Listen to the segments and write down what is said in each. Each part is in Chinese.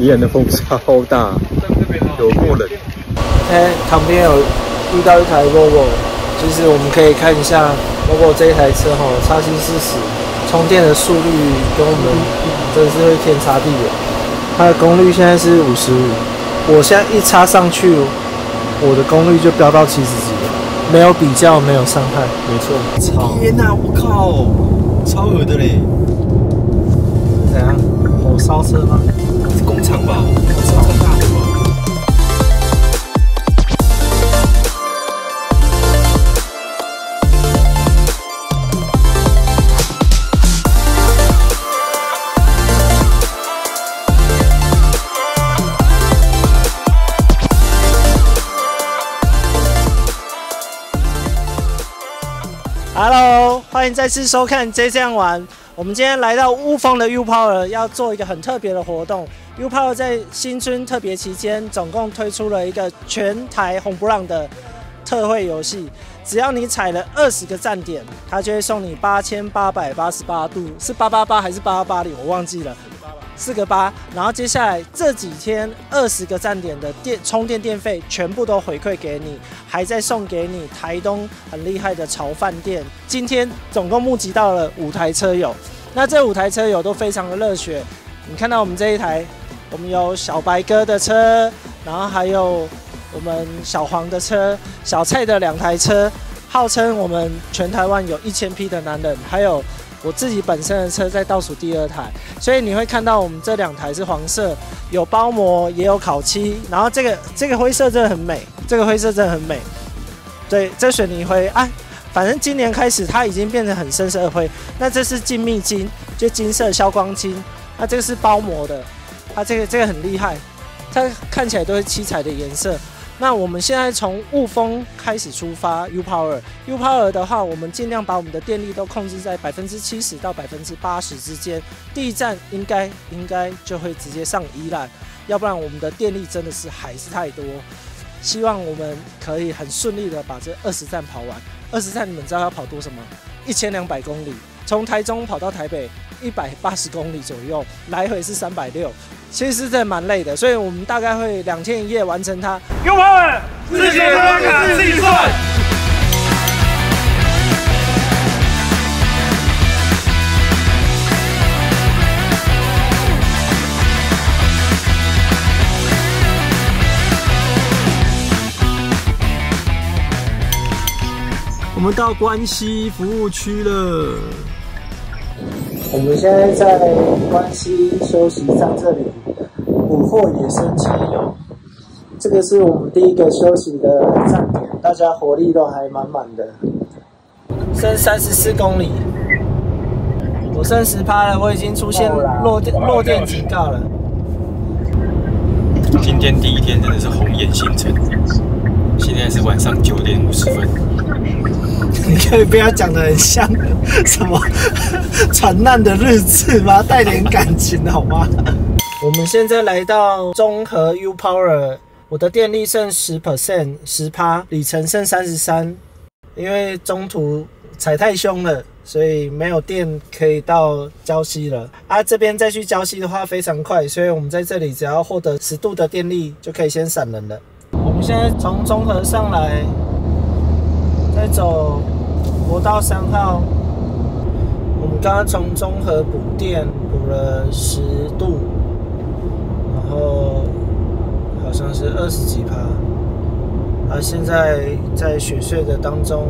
宜兰的风超大，有够冷。旁边有遇到一台 Volvo， 其实我们可以看一下 Volvo 这一台车，XC40，充电的速率跟我们真的是会天差地远。它的功率现在是55，我现在一插上去，我的功率就飙到70几了，没有比较，没有伤害，没错。天哪，我靠，超恶的嘞！怎样？火烧车吗？是工厂吧？超大的吧？Hello， 欢迎再次收看《J 这样玩》。我们今天来到雾峰的 U Power， 要做一个很特别的活动。U Power 在新春特别期间，总共推出了一个全台红不让的特惠游戏。只要你踩了20个站点，它就会送你8888度，是888还是8880？我忘记了。4个8，然后接下来这几天20个站点的充电电费全部都回馈给你，还再送给你台东很厉害的潮饭店。今天总共募集到了5台车友，那这5台车友都非常的热血。你看到我们这一台，我们有小白哥的车，然后还有我们小黄的车，小蔡的2台车，号称我们全台湾有1000匹的男人，还有我自己本身的车在倒数第2台，所以你会看到我们这2台是黄色，有包膜也有烤漆，然后这个灰色真的很美，这个灰色真的很美。对，这水泥灰啊，反正今年开始它已经变成很深色的灰。那这是精密金，就金色消光金。那这个是包膜的，它这个很厉害，它看起来都是七彩的颜色。那我们现在从雾峰开始出发 ，U Power。U Power 的话，我们尽量把我们的电力都控制在70%到80%之间。第一站应该就会直接上宜兰，要不然我们的电力真的是还是太多。希望我们可以很顺利的把这20站跑完。20站你们知道要跑多少吗？1200公里，从台中跑到台北180公里左右，来回是360。其实真的蛮累的，所以我们大概会2天1夜完成它。U Power， 自己刷卡自己算。我们到关西服务区了。我们现在在关西休息站这里捕获野生车友，这个是我们第一个休息的站点，大家活力都还满满的。剩34公里，我剩10%了，我已经出现落电警告了。今天第一天真的是红艳星辰，现在是晚上9点50分。你可以不要讲得很像什么船难的日子吗？带点感情好吗？我们现在来到中和 U Power， 我的电力剩10%，里程剩33，因为中途踩太凶了，所以没有电可以到礁溪了。这边再去礁溪的话非常快，所以我们在这里只要获得10度的电力就可以先闪人了。我们现在从中和上来，再走国道3号，我们刚刚从中和补电补了10度，然后好像是20几%。现在在雪隧的当中，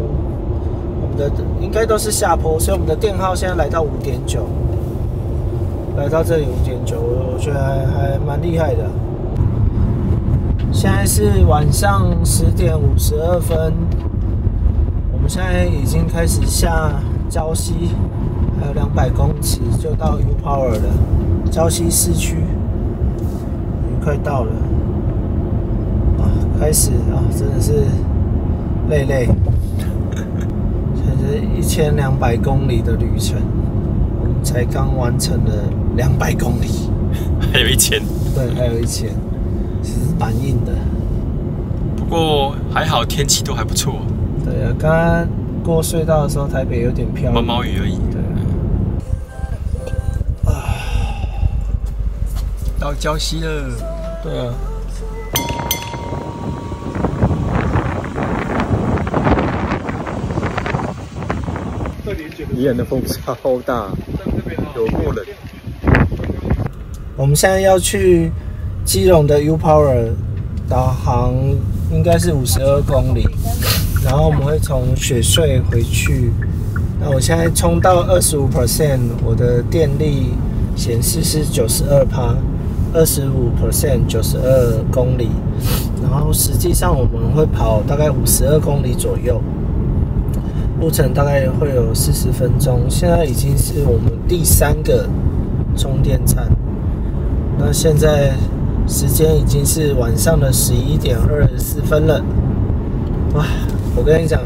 我们的应该都是下坡，所以我们的电耗现在来到5.9，来到这里5.9，我觉得还蛮厉害的。现在是晚上10点52分。我们现在已经开始下礁溪，还有200公尺就到 U Power 了。礁溪市区已经快到了，开始真的是累。现在是1200公里的旅程，我们才刚完成了200公里，还有1000。对，还有1000，其实蛮硬的。不过还好，天气都还不错。对啊，刚刚过隧道的时候，台北有点飘，毛毛雨而已。对。到礁溪了。对啊。宜兰的风超大，有够冷。我们现在要去基隆的 U Power， 导航应该是52公里，然后我们会从雪隧回去。那我现在充到25%，我的电力显示是92%，25% 92公里，然后实际上我们会跑大概52公里左右，路程大概会有40分钟。现在已经是我们第3个充电站，那现在时间已经是晚上的11点24分了。哇，我跟你讲，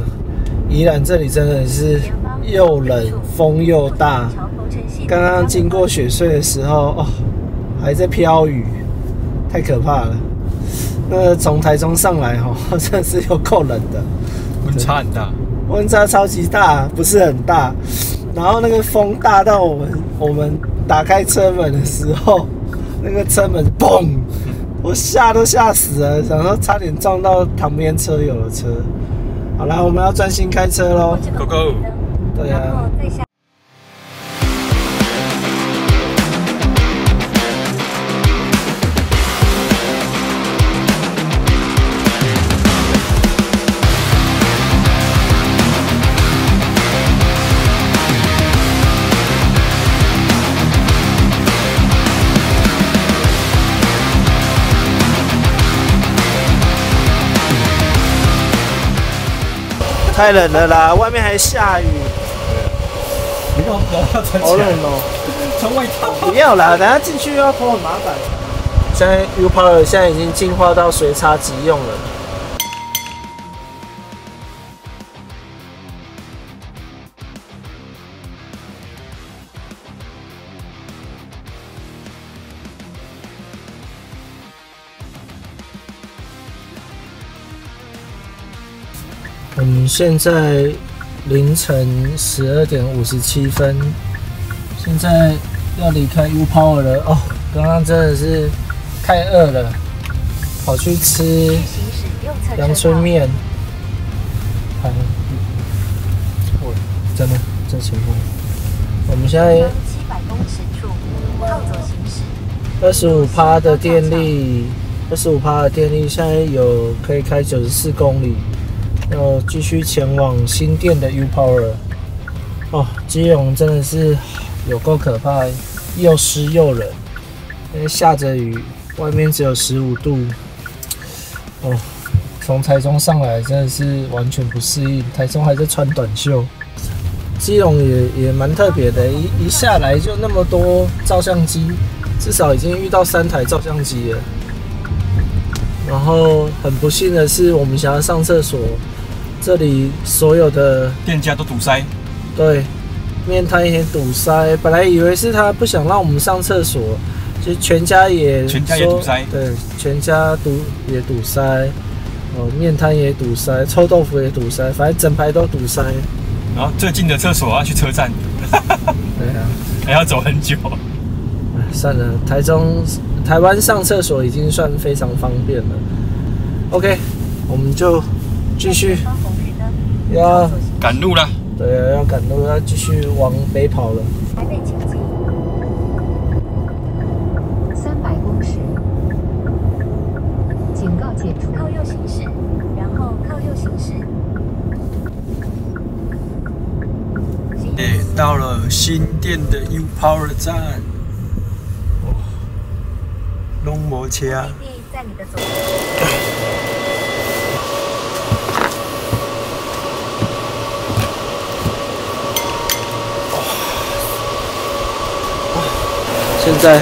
宜兰这里真的是又冷，风又大。刚刚经过雪隧的时候，哦，还在飘雨，太可怕了。那从台中上来哦，真的是有够冷的，温差很大，温差超级大，不是很大。然后那个风大到我们打开车门的时候，那个车门嘣，我吓死了，想说差点撞到旁边车友的车。好啦，我们要专心开车咯。Go go！ 对啊。太冷了啦，外面还下雨。不要穿好冷哦！穿外套。不要啦，等下进去要脱很麻烦。现在 U Power 现在已经进化到随插即用了。我们现在凌晨12点57分，现在要离开 U Power 了哦。刚刚真的是太饿了，跑去吃阳春面。真的这情况。我们现在700公尺处靠左行驶。25%的电力，25%的电力，现在有可以开94公里。要继续前往新店的 U Power 哦，基隆真的是有够可怕，又湿又冷，因为下着雨，外面只有15度哦。从台中上来真的是完全不适应，台中还在穿短袖。基隆也蛮特别的，一下来就那么多照相机，至少已经遇到3台照相机了。然后很不幸的是，我们想要上厕所。这里所有的店家都堵塞，对，面摊也堵塞。本来以为是他不想让我们上厕所，就全家也堵塞，对，全家也堵塞，哦，面摊也堵塞，臭豆腐也堵塞，反正整排都堵塞。然后最近的厕所要去车站，对啊，还要走很久。算了，台湾上厕所已经算非常方便了。OK， 我们就继续。要赶路了，对啊，要赶路，要继续往北跑了。台北前进300公尺，警告解除，靠右行驶，然后靠右行驶。到了新店的 U Power 站，哇，拢无车。在你的左。现在已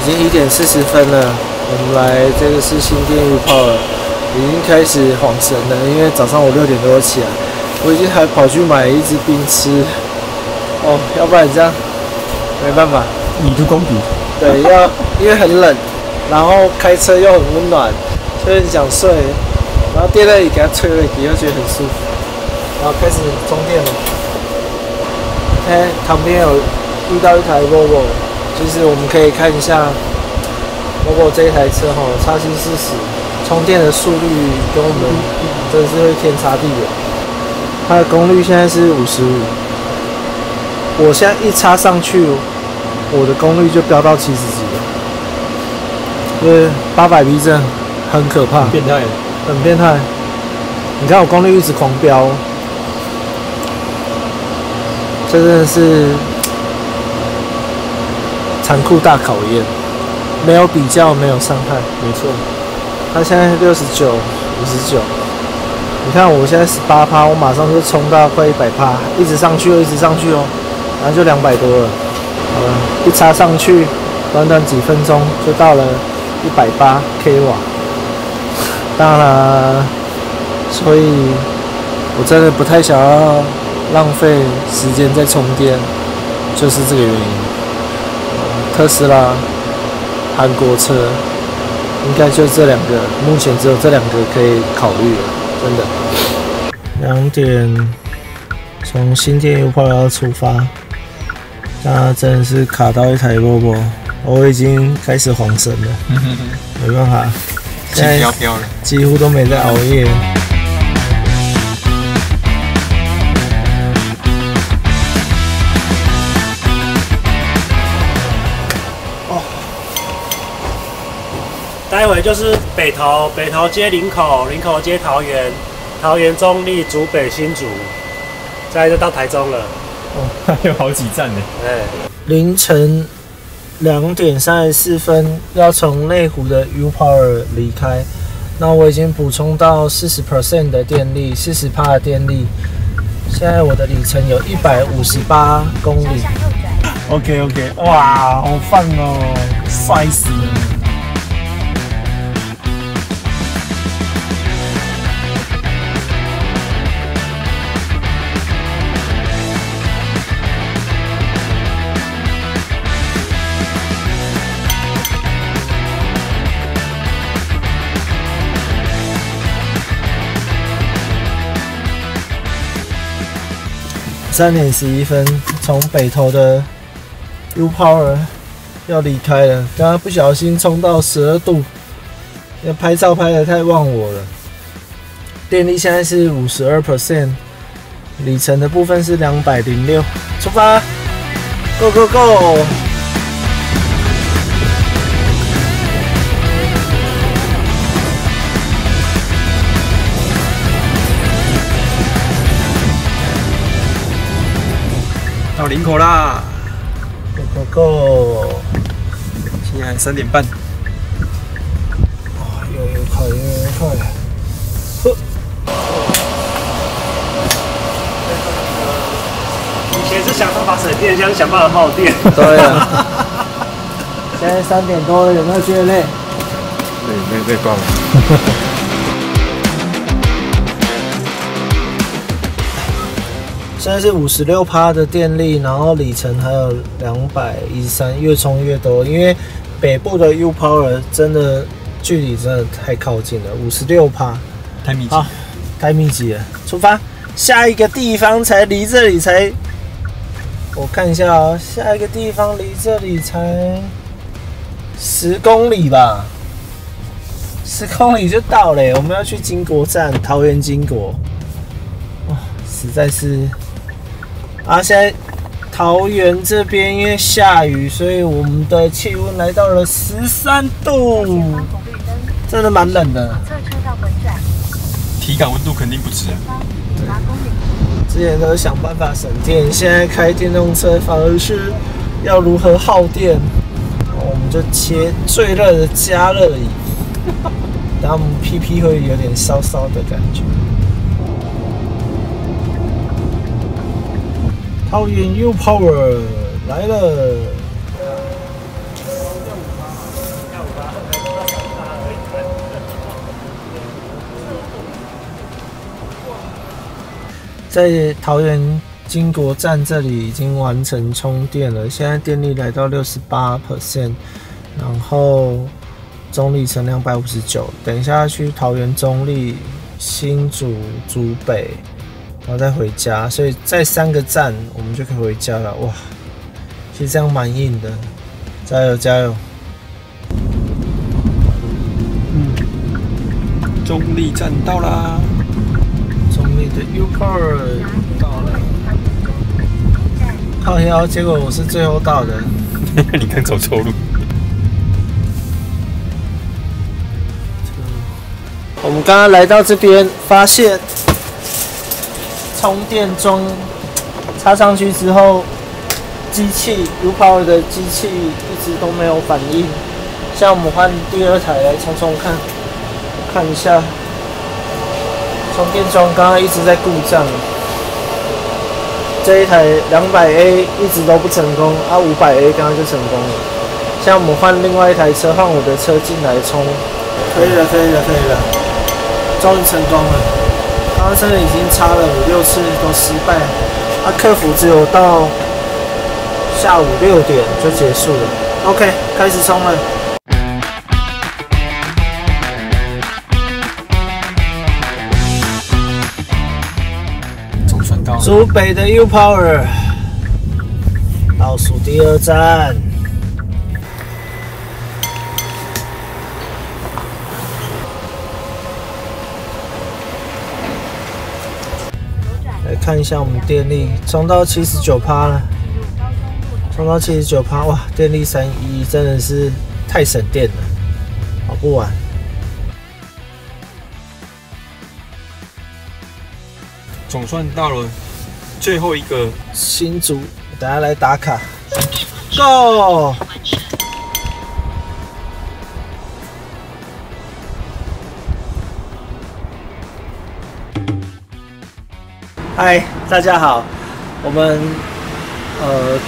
经1点40分了，我们来这个是新店 U Power， 已经开始晃神了，因为早上我6点多起来，我已经还跑去买一支冰吃，哦，要不然这样没办法，米度公比。对，因为很冷，然后开车又很温暖，所以很想睡，然后电热椅给它吹了一又觉得很舒服，然后开始充电了。旁边有遇到一台 Volvo。就是我们可以看一下不过这一台车哈，XC40充电的速率跟我们真的是会天差地远。它的功率现在是55，我现在一插上去，我的功率就飙到70几了。因为800V 真的很可怕，变态，很变态。你看我功率一直狂飙，这真的是残酷大考验。没有比较，没有伤害，没错。它现在69、59，你看我现在18%，我马上就冲到快100%，一直上去哦，一直上去哦，然后就200多了。好了，一插上去，短短几分钟就到了180 kW。当然，所以我真的不太想要浪费时间在充电，就是这个原因。特斯拉、韩国车应该就这两个，目前只有这两个可以考虑了，真的。2点从新店 U-Power 要出发，那真的是卡到一台 Volvo， 我已经开始晃神了，没办法，现在几乎都没在熬夜。待会就是北投接林口，林口接桃园，桃园中立、竹北、新竹，再来就到台中了。还有好几站呢。凌晨2点34分要从内湖的 U-Power 离开，那我已经补充到40% 的电力，40%的电力。现在我的里程有158公里。OK， 哇，好棒哦，帅死了！3点11分，从北投的 U-Power 要离开了。刚刚不小心冲到12度，要拍照拍得太忘我了。电力现在是52%，里程的部分是206。出发 ，Go Go Go！到林口啦 ，Go Go Go！ 现在3点半。哇，越来越快，越来越快。以前是想办法省电，现在想办法耗电。对啊。现在3点多了，有没有觉得累？累爆了。现在是56%的电力，然后里程还有213，越充越多。因为北部的 U-Power 真的距离真的太靠近了，56%，太密集，好，太密集了。出发，下一个地方才离这里才，我看一下哦，下一个地方离这里才10公里吧，10公里就到了。我们要去金国站，桃园金国，哇，实在是。现在桃园这边因为下雨，所以我们的气温来到了13度，真的蛮冷的。体感温度肯定不止啊。之前都想办法省电，现在开电动车反而是要如何耗电。我们就切最热的加热椅，然后我们屁屁会有点烧烧的感觉。桃园 U-Power 来了，在桃园金国站这里已经完成充电了，现在电力来到68%，然后总里程259。等一下去桃园中立、新竹、竹北。然后再回家，所以在3个站我们就可以回家了。哇，其实这样蛮硬的，加油加油！中立站到啦，中立的 U Power 到了。靠腰，结果我是最后到的。你刚走错路。我们刚刚来到这边，发现充电桩插上去之后，机器 U Power 的机器一直都没有反应。像我们换第二台来充充看，看一下，充电桩刚刚一直在故障。这一台200A 一直都不成功啊，500A 刚刚就成功了。像我们换另外一台车，换我的车进来充，可以了，可以了，可以了，终于成功了。刚刚真的已经插了5、6次都失败，啊，客服只有到下午6点就结束了。OK， 开始充了。竹北的 U Power 倒数第2站，来看一下我们电力，充到79%了，充到79%，哇，电力311真的是太省电了，跑不完。总算到了最后一个新竹，大家来打卡 ，Go！ 嗨，大家好，我们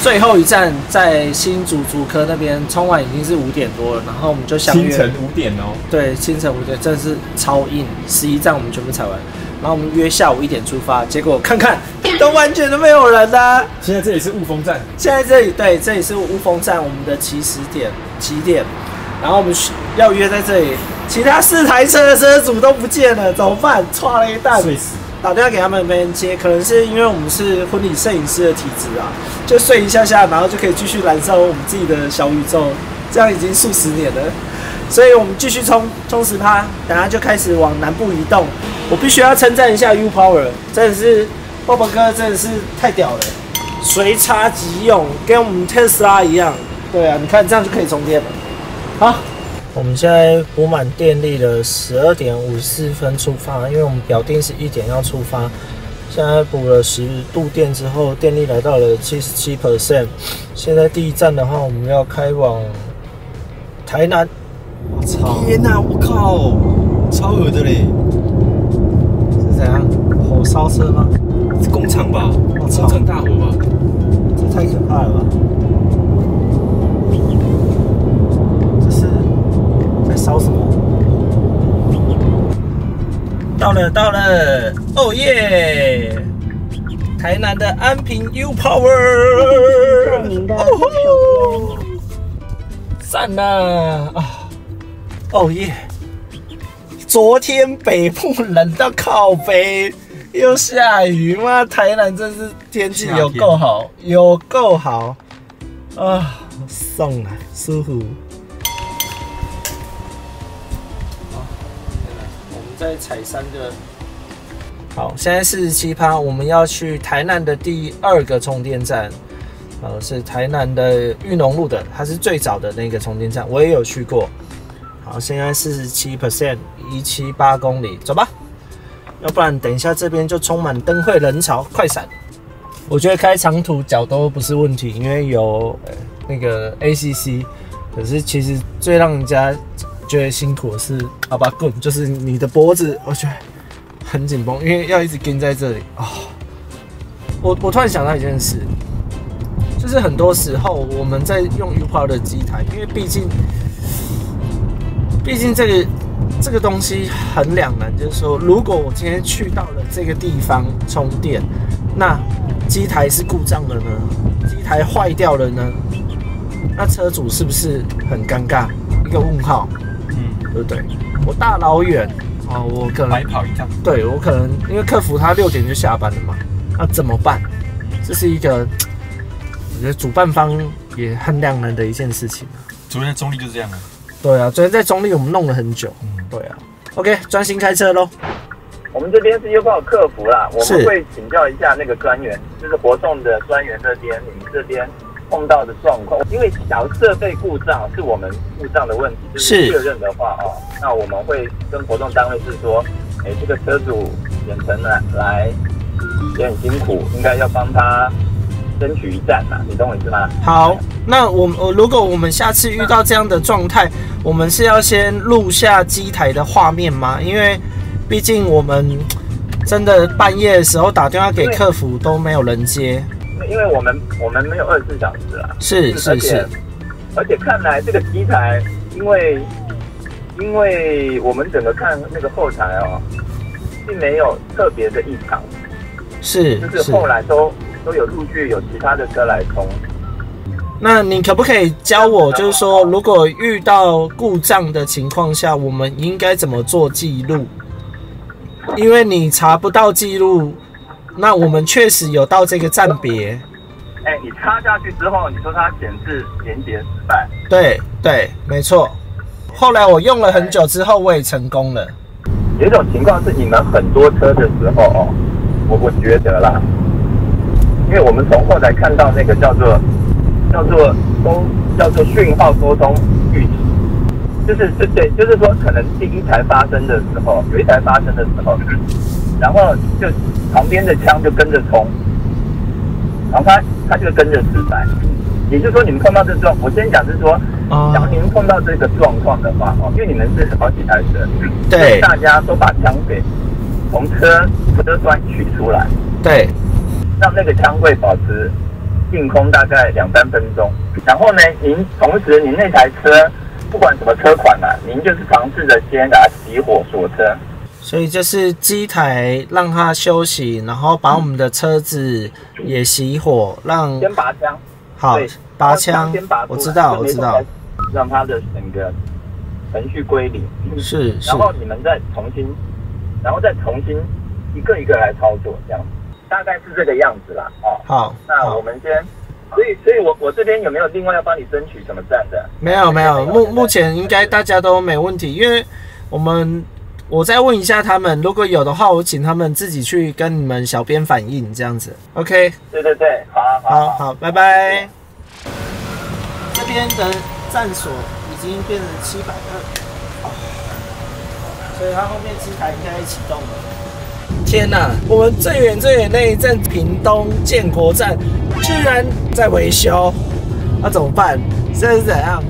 最后一站在新竹竹科那边，充完已经是5点多了，然后我们就相约清晨5点哦。对，清晨5点，真的是超硬，11站我们全部踩完。然后我们约下午1点出发，结果看看都完全都没有人啊！现在这里是雾峰站，现在这里对，这里是雾峰站，我们的起点，然后我们要约在这里，其他4台车的车主都不见了，怎么办？错了一蛋，睡死！打电话给他们没人接，可能是因为我们是婚礼摄影师的体质啊，就睡一下下，然后就可以继续燃烧我们自己的小宇宙，这样已经数十年了。所以我们继续冲10%，等下就开始往南部移动。我必须要称赞一下 U Power， 真的是鲍勃哥真的是太屌了，随插即用，跟我们特斯拉一样。对啊，你看这样就可以充电了。好，我们现在补满电力了，12点54分出发，因为我们表定是1点要出发。现在补了10度电之后，电力来到了77%。现在第一站的话，我们要开往台南。我操！天哪，我靠，超恶的嘞！是怎样？火烧车吗？是工厂吧？工厂大火吧？这太可怕了吧！这是在烧什么？到了！哦耶！台南的安平 U Power， 您的右手边。赞啦！啊！哦耶！昨天北部冷到靠北，又下雨，妈，台南真是天气有够好，有够好啊！送了，舒服。好，我们再踩3个。好，现在47%，我们要去台南的第2个充电站。是台南的裕农路的，它是最早的那个充电站，我也有去过。好，现在47%，178公里，走吧。要不然等一下这边就充满灯会人潮，快闪！我觉得开长途脚都不是问题，因为有那个 ACC。可是其实最让人家觉得辛苦的是阿巴棍，就是你的脖子，我觉得很紧绷，因为要一直跟在这里啊。我突然想到一件事。就是很多时候我们在用 U Power 的机台，因为毕竟这个东西很两难，就是说，如果我今天去到了这个地方充电，那机台是故障了呢？机台坏掉了呢？那车主是不是很尴尬？一个问号，对不对？我大老远哦，我可能白跑一趟，对我可能因为客服他6点就下班了嘛，那怎么办？这是一个。我觉得主办方也很两难的一件事情啊。昨天在中立就是这样啊。对啊，昨天在中立我们弄了很久。对啊， OK， 专心开车喽。我们这边是优跑客服啦，我们会请教一下那个专员，就是活动的专员这边，你们这边碰到的状况。因为假如设备故障是我们故障的问题，就是确认的话哦，那我们会跟活动单位是说，这个车主远程来也很辛苦，应该要帮他争取一站嘛，你懂我意思吗？好，那如果我们下次遇到这样的状态，我们是要先录下机台的画面吗？因为毕竟我们真的半夜的时候打电话给客服都没有人接，因为我们没有24小时啦。是，而且看来这个机台，因为我们整个看那个后台哦，并没有特别的异常，就是后来都有陆续有其他的车来通。那你可不可以教我，就是说如果遇到故障的情况下，我们应该怎么做记录？因为你查不到记录，那我们确实有到这个站别。你插下去之后，你说它显示连结失败。对，没错。后来我用了很久之后，我也成功了。有一种情况是你们很多车的时候哦，我觉得啦，因为我们从后台看到那个叫做讯号沟通预期。就是说，可能第一台发生的时候，有一台发生的时候，然后就旁边的枪就跟着冲，然后他就跟着失败。也就是说，你们碰到这状，我先讲是说，假如你们碰到这个状况的话，因为你们是好几台车，对，大家都把枪给从车端取出来，对，让那个枪柜保持净空大概2-3分钟，然后呢，同时您那台车。不管什么车款啊，您就是尝试着先给它熄火锁车，所以就是机台让它休息，然后把我们的车子也熄火，先拔枪，好，拔枪，我知道，让它的整个程序归零，是，然后你们再重新一个一个来操作，这样大概是这个样子啦，好，那我们先。所以我这边有没有另外要帮你争取什么站的？没有，目前应该大家都没问题，因为我再问一下他们，如果有的话，我请他们自己去跟你们小编反映，这样子 ，OK？ 对，好，拜拜。这边的站所已经变成720，所以它后面机台应该启动了。天哪！我们最远那一站屏东建国站居然在维修，那怎么办？现在是怎样？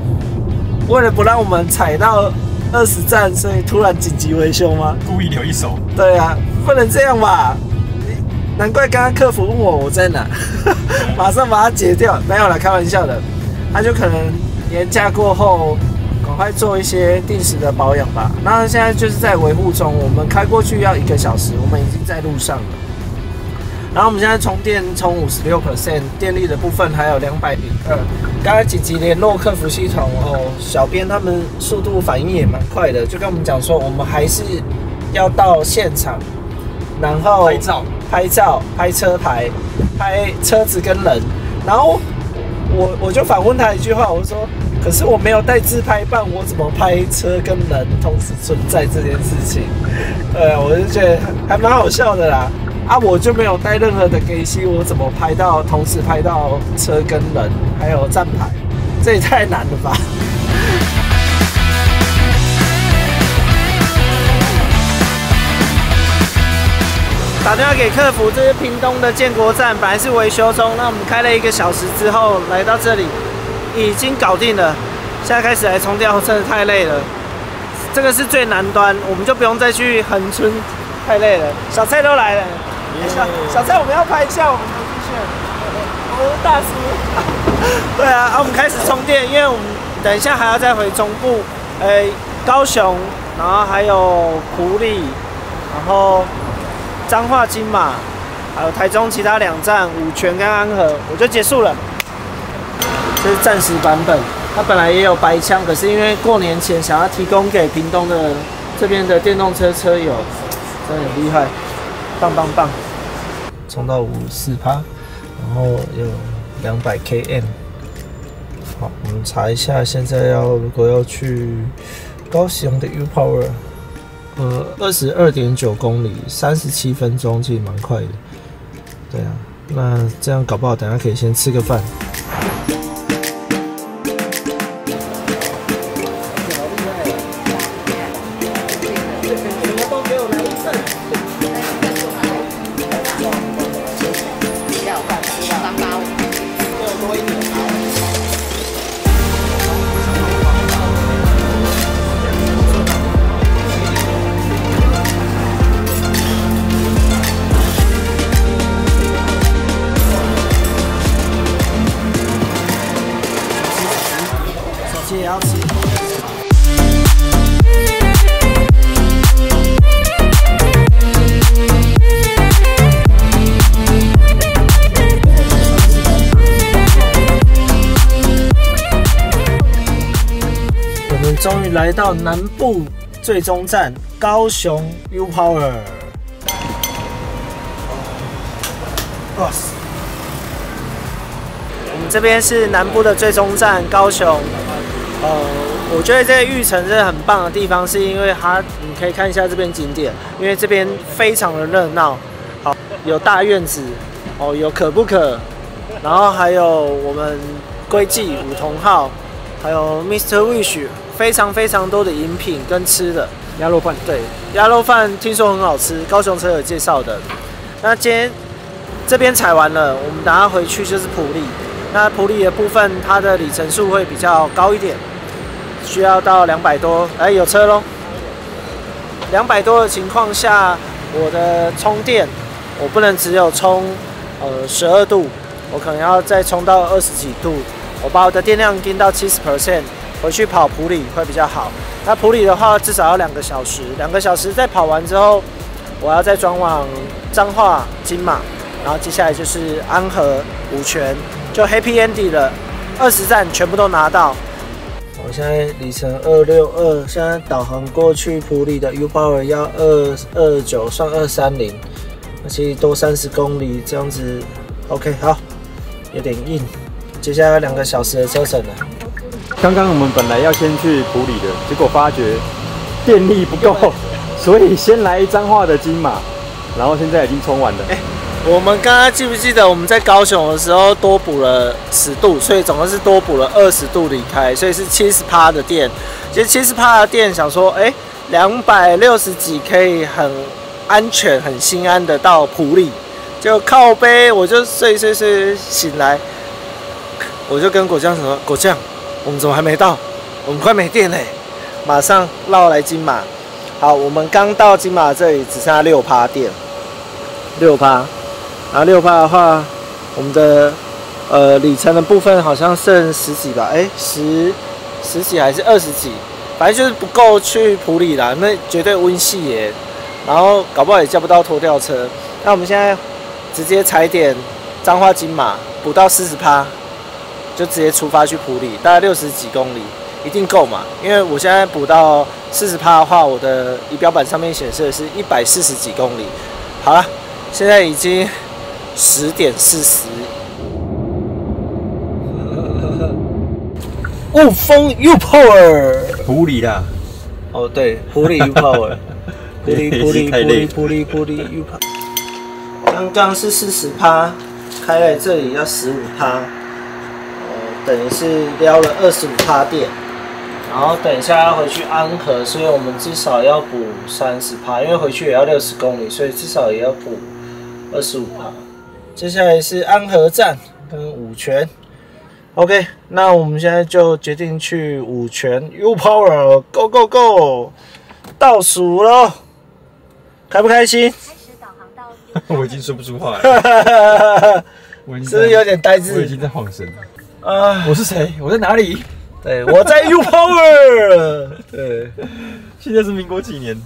为了不让我们踩到20站，所以突然紧急维修吗？故意留一手。对啊，不能这样吧？难怪刚刚客服问我在哪，马上把它截掉。没有啦，开玩笑的。他就可能年假过后。赶快做一些定时的保养吧。那现在就是在维护中，我们开过去要1个小时，我们已经在路上了。然后我们现在充电充56%，电力的部分还有202。刚才紧急联络客服系统小编他们速度反应也蛮快的，就跟我们讲说，我们还是要到现场，然后拍照、拍车牌、拍车子跟人。然后我就反问他一句话，我说。可是我没有带自拍棒，我怎么拍车跟人同时存在这件事情？我就觉得还蛮好笑的啦。我就没有带任何的给息，我怎么同时拍到车跟人，还有站牌？这也太难了吧！打电话给客服，这是屏东的建国站，本来是维修中，那我们开了1个小时之后来到这里。已经搞定了，现在开始来充电，真的太累了。这个是最南端，我们就不用再去恒春，太累了。小蔡都来了，小蔡我们要拍一下我们的出现，我们的大叔。对啊，我们开始充电，因为我们等一下还要再回中部，高雄，然后还有埔里，然后彰化、金马，还有台中其他2站五权跟安和，我就结束了。这是暂时版本，它本来也有白枪，可是因为过年前想要提供给屏东的这边的电动车车友，真的很厉害，棒！冲到54%，然后有200 km。好，我们查一下，现在如果要去高雄的 U Power， 22.9公里，37分钟，其实蛮快的。对啊，那这样搞不好等下可以先吃个饭。也要吃。我们终于来到南部最终站高雄 U Power。哇塞！我们这边是南部的最终站高雄。我觉得这个玉成是很棒的地方，是因为你可以看一下这边景点，因为这边非常的热闹，好，有大院子，哦，有可不可，然后还有我们龟记五同号，还有 Mr. Wish， 非常多的饮品跟吃的。鸭肉饭，对，鸭肉饭听说很好吃，高雄车有介绍的。那今天这边踩完了，我们等下回去就是埔里。那埔里的部分，它的里程数会比较高一点，需要到200多。哎，有车咯。200多的情况下，我的充电我不能只有充12度，我可能要再充到20几度。我把我的电量盯到70%，回去跑埔里会比较好。那埔里的话，至少要2个小时，2个小时再跑完之后，我要再转往彰化、金马，然后接下来就是安和、五泉。就 Happy Ending 了，20站全部都拿到。我现在里程262，现在导航过去埔里的 U Power 要229，算230，而且多30公里这样子 ，OK 好，有点硬。接下来2个小时的车程了。刚刚我们本来要先去埔里的，结果发觉电力不够，所以先来彰化的金马，然后现在已经充完了。我们刚刚记不记得我们在高雄的时候多补了10度，所以总共是多补了20度离开，所以是70%的电。其实70%的电，想说260几可以很安全、很心安的到埔里，就靠背，我就睡醒来，我就跟果酱说：“果酱，我们怎么还没到？我们快没电嘞！”马上绕来金马。好，我们刚到金马这里，只剩下6%电，6%。然后6%的话，我们的里程的部分好像剩10几吧，10几还是20几，反正就是不够去埔里啦，那绝对温系耶，然后搞不好也叫不到拖吊车。那我们现在直接踩点彰化金马，补到40%，就直接出发去埔里，大概60几公里，一定够嘛？因为我现在补到40%的话，我的仪表板上面显示的是140几公里。好了，现在已经10点40。雾峰 U Power 埔里啦。哦，对，埔里 U Power， 埔里 U Power。刚刚是40%，开来这里要15%，等于是撩了25%电。然后等一下要回去安和，所以我们至少要补30%，因为回去也要60公里，所以至少也要补25%。接下来是安和站跟五泉 ，OK， 那我们现在就决定去五泉 U Power Go Go Go， 倒数咯，开不开心？我已经说不出话了，是不是有点呆滞？我已经在晃神了。啊，我是谁？我在哪里？对，我在 U Power。对，现在是民国几年？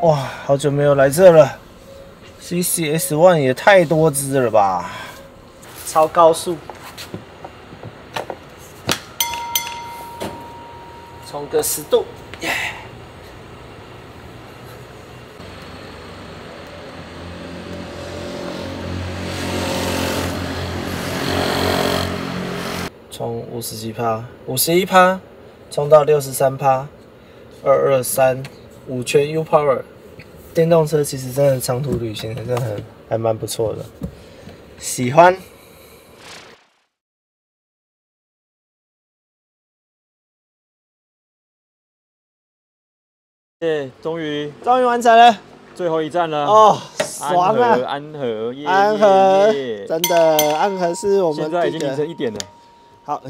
哇，好久没有来这了。CCS One 也太多只了吧！超高速，冲个10度，耶！冲50几%，51%，冲到63%，223， 5圈 U Power 电动车，其实真的长途旅行真的还蛮不错的，喜欢。终于完成了，最后一站了哦，爽啊！安和，安和，真的，安和是我们现在已经凌晨1点了。好，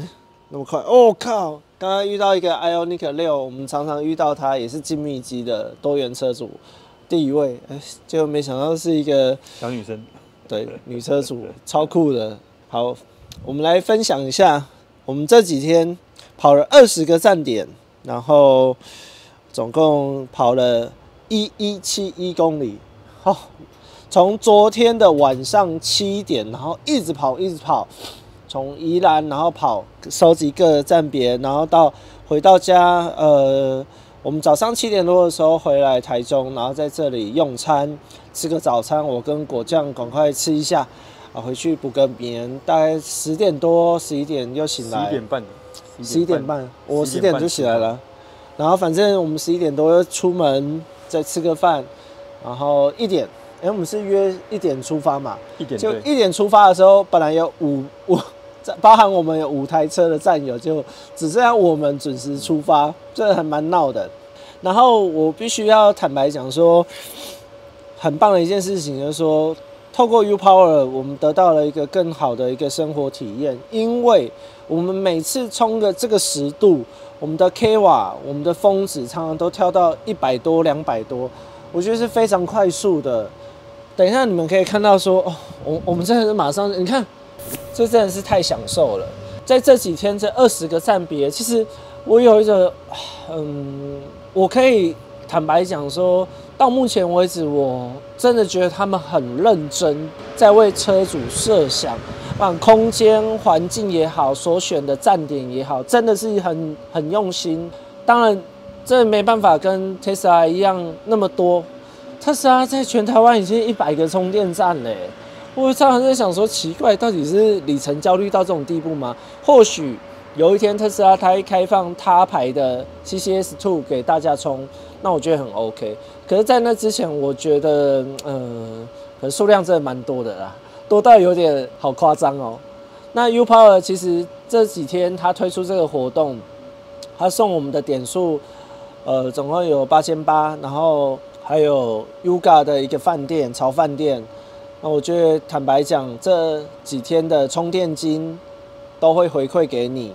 那么快，哦靠！刚刚遇到一个 Ioniq 6，我们常常遇到它，也是精密机的多元车主，第一位，结果没想到是一个小女生，对，女车主，超酷的。好，我们来分享一下，我们这几天跑了20个站点，然后总共跑了1171公里。哦，从昨天的晚上7点，然后一直跑，从宜兰，然后跑收集各个站别，然后回到家，我们早上7点多的时候回来台中，然后在这里用餐，吃个早餐，我跟果酱赶快吃一下，回去补个眠，大概10点多11点又醒来，11点半，我10点就起来了，然后反正我们11点多又出门再吃个饭，然后1点，我们是约1点出发嘛，1点就1点出发的时候，本来有包含我们有5台车的战友，就只剩下我们准时出发，这还蛮闹的。然后我必须要坦白讲说，很棒的一件事情就是说，透过 U Power， 我们得到了一个更好的一个生活体验，因为我们每次冲的这个时度，我们的 K 瓦、我们的峰值常常都跳到100多、200多，我觉得是非常快速的。等一下你们可以看到说，我们真的是马上，你看。这真的是太享受了，在这几天这20个站别，其实我有一个，我可以坦白讲说，到目前为止，我真的觉得他们很认真，在为车主设想，空间环境也好，所选的站点也好，真的是很用心。当然，这没办法跟 Tesla 一样那么多，特斯拉在全台湾已经100个充电站了。我常常在想说，奇怪，到底是里程焦虑到这种地步吗？或许有一天特斯拉它会开放他牌的 CCS2 给大家充，那我觉得很 OK。可是，在那之前，我觉得，可能数量真的蛮多的啦，多到有点好夸张哦。那 U Power 其实这几天它推出这个活动，它送我们的点数，总共有8800，然后还有 Yuga 的一个饭店，潮饭店。那我觉得坦白讲，这几天的充电金都会回馈给你，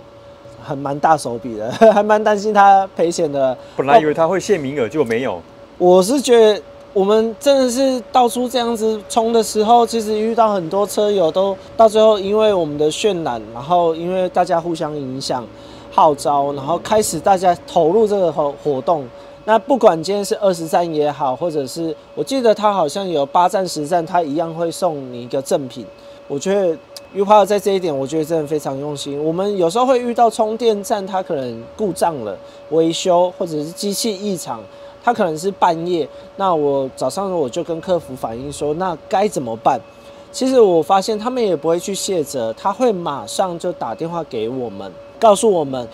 蛮大手笔的，还蛮担心他赔钱的。本来以为他会限名额，结果没有。我是觉得我们真的是到处这样子冲的时候，其实遇到很多车友都到最后，因为我们的渲染，然后因为大家互相影响、号召，然后开始大家投入这个活动。那不管今天是20站也好，或者是我记得他好像有8站10站，他一样会送你一个赠品。我觉得 U Power 在这一点，我觉得真的非常用心。我们有时候会遇到充电站，它可能故障了、维修，或者是机器异常，它可能是半夜。那我早上我就跟客服反映说，那该怎么办？其实我发现他们也不会去卸责，他会马上就打电话给我们，告诉我们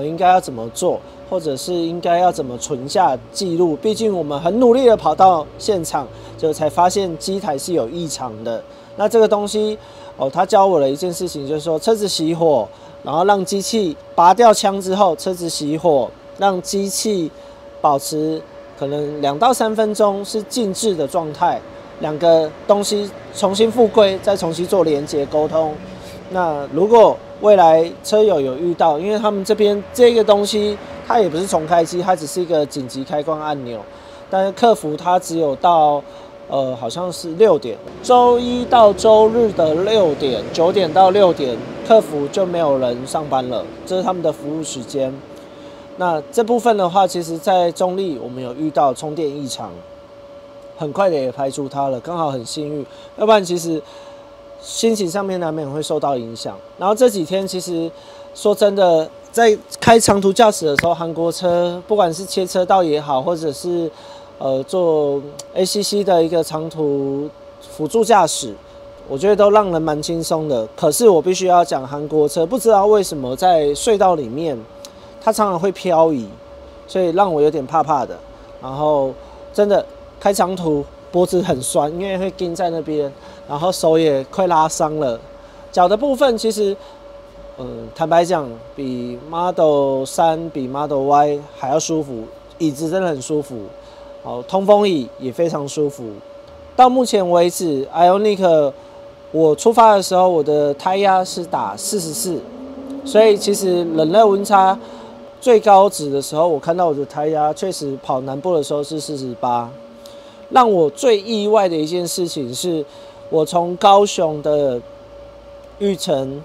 应该要怎么做。或者是应该要怎么存下记录？毕竟我们很努力的跑到现场，就才发现机台是有异常的。那这个东西，他教我了一件事情，就是说车子熄火，然后让机器拔掉枪之后，车子熄火，让机器保持可能2到3分钟是静置的状态，两个东西重新复归，再重新做连接沟通。那如果未来车友有遇到，因为他们这边这个东西它也不是重开机，它只是一个紧急开关按钮，但是客服它只有到好像是6点，周一到周日的6点，9点到6点，客服就没有人上班了，这是他们的服务时间。那这部分的话，其实在中立我们有遇到充电异常，很快的也排除它了，刚好很幸运，要不然其实心情上面难免会受到影响。然后这几天其实说真的，在开长途驾驶的时候，韩国车不管是切车道也好，或者是做 ACC 的一个长途辅助驾驶，我觉得都让人蛮轻松的。可是我必须要讲，韩国车不知道为什么在隧道里面，它常常会漂移，所以让我有点怕怕的。然后真的开长途脖子很酸，因为会钉在那边，然后手也快拉伤了。脚的部分其实，坦白讲，比 Model 3比 Model Y 还要舒服，椅子真的很舒服，通风椅也非常舒服。到目前为止 ，Ioniq 我出发的时候，我的胎压是打44，所以其实冷热温差最高值的时候，我看到我的胎压确实跑南部的时候是48。让我最意外的一件事情是，我从高雄的玉成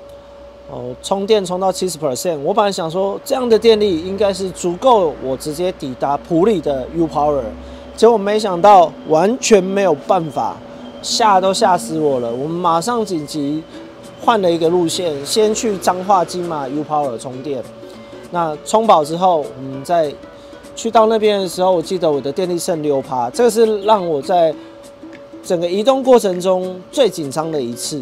充电充到70%，我本来想说这样的电力应该是足够我直接抵达埔里的 U Power， 结果没想到完全没有办法，吓都吓死我了。我们马上紧急换了一个路线，先去彰化金马 U Power 充电。那充饱之后，我们再去到那边的时候，我记得我的电力剩6%，这个是让我在整个移动过程中最紧张的一次。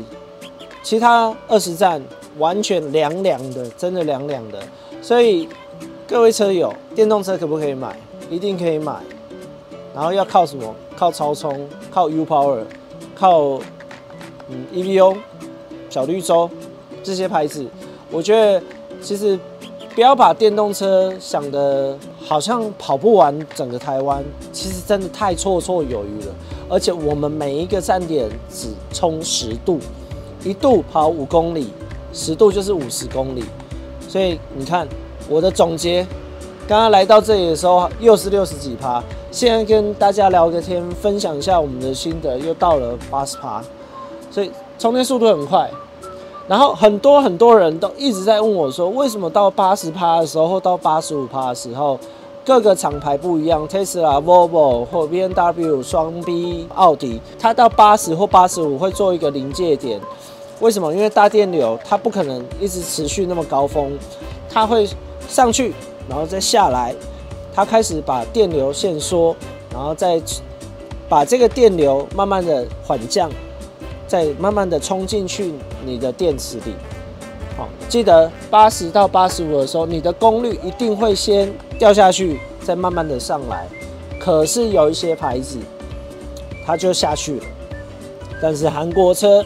其他20站完全凉凉的，真的凉凉的。所以各位车友，电动车可不可以买？一定可以买。然后要靠什么？靠超充，靠 U Power， 靠EVO、小绿洲这些牌子。我觉得其实不要把电动车想的好像跑不完整个台湾，其实真的太绰绰有余了。而且我们每一个站点只充10度，1度跑5公里，10度就是50公里。所以你看我的总结，刚刚来到这里的时候又是60几%，现在跟大家聊个天，分享一下我们的心得，又到了80%，所以充电速度很快。然后很多人都一直在问我说，为什么到80%的时候或到85%的时候，各个厂牌不一样 ，Tesla、Volvo 或 BMW、双 B、奥迪，它到80或85会做一个临界点。为什么？因为大电流它不可能一直持续那么高峰，它会上去，然后再下来，它开始把电流限缩，然后再把这个电流慢慢的缓降。再慢慢的冲进去你的电池里，记得80到85的时候，你的功率一定会先掉下去，再慢慢的上来。可是有一些牌子，它就下去了，但是韩国车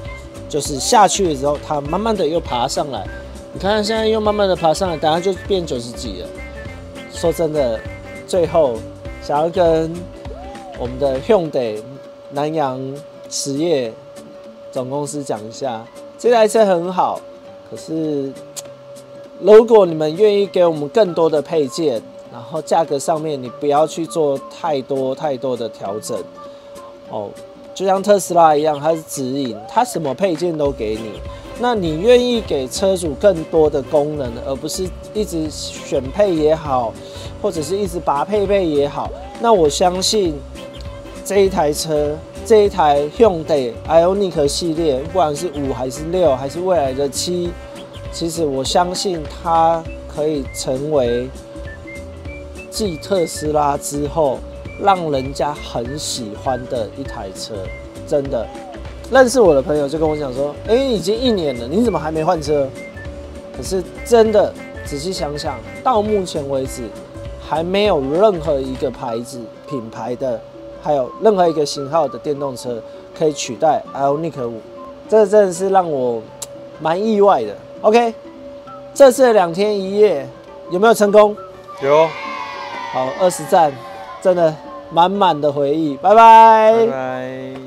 就是下去的时候，它慢慢的又爬上来。你看现在又慢慢的爬上来，等下就变90几了。说真的，最后想要跟我们的 Hyundai 南洋实业总公司讲一下，这台车很好，可是如果你们愿意给我们更多的配件，然后价格上面你不要去做太多的调整就像特斯拉一样，它是直营，它什么配件都给你。那你愿意给车主更多的功能，而不是一直选配也好，或者是一直拔配也好，那我相信这一台车。这一台 Hyundai Ioniq 系列，不管是5还是6还是未来的7，其实我相信它可以成为继特斯拉之后让人家很喜欢的一台车。真的，认识我的朋友就跟我讲说，已经1年了，你怎么还没换车？可是真的仔细想想，到目前为止还没有任何一个牌子品牌的。还有任何一个型号的电动车可以取代 Ioniq 5，这真的是让我蛮意外的。OK， 这次的2天1夜有没有成功？有。好，20站真的满满的回忆。拜拜。拜拜。